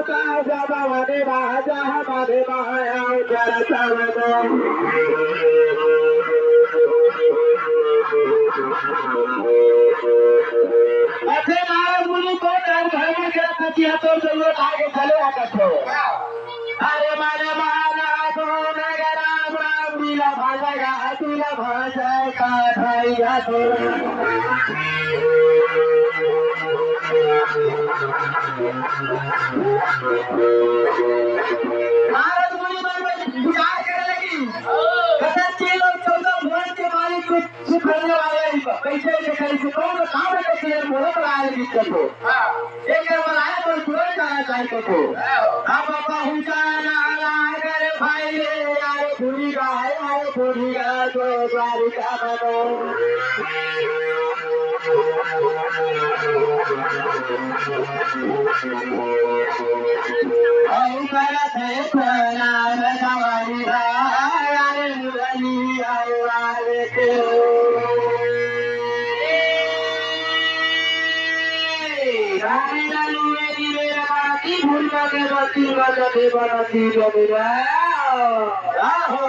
का जब मने राजा हमारे माया कर चलो अच्छे नारायण मुनि को डर भय में क्या कचिया तो चलो आगे चले आकर तो अरे माने माना तो नगर राम राम दिला भाषा का भैया तो नारद मुनि विचार करने लगी कसच्चे लोग 14 भुवन के मालिक को सुख करने वाले पैसे के खरीद कौन काम है कि मोहब्बत आए दिक्कत हो एक बनाया पर तुरंत जाना चाहिए को अब पहुंचाना लागर भाई रे यार पूरी गाय तो द्वारिका बनो औ करत है प्रणाम सवारी यार मुरली आवाज़ के रानी लालू मेरी मेरा बाती भूल के बती बजते बनती बबुआ आहो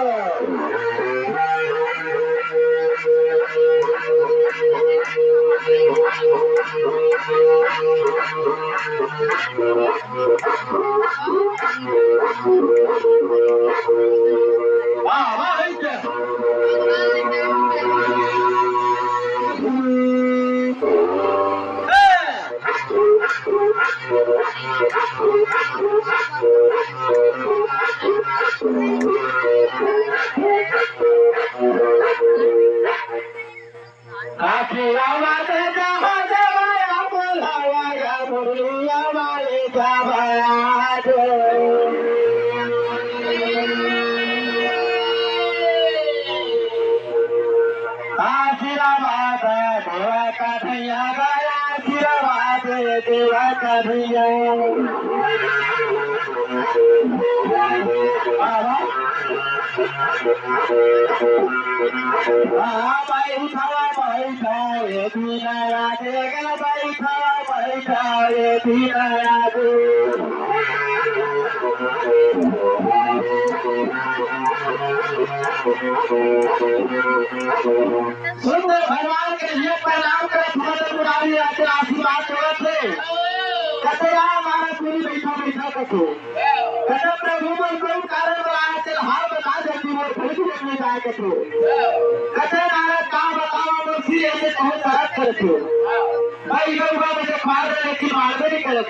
भगवान के लिए प्रणाम कर आशीर्वाद थे कतरा हमारा पूरी बैठा कतो कथा प्रभु को कोई कारण बनाया चल हाल बता देती वो भूल नहीं जाए कतो कथा नारा का बताओ मुझे ऐसे बहुत तरह करते भाई लोग मुझे मार रहे कि मार नहीं करे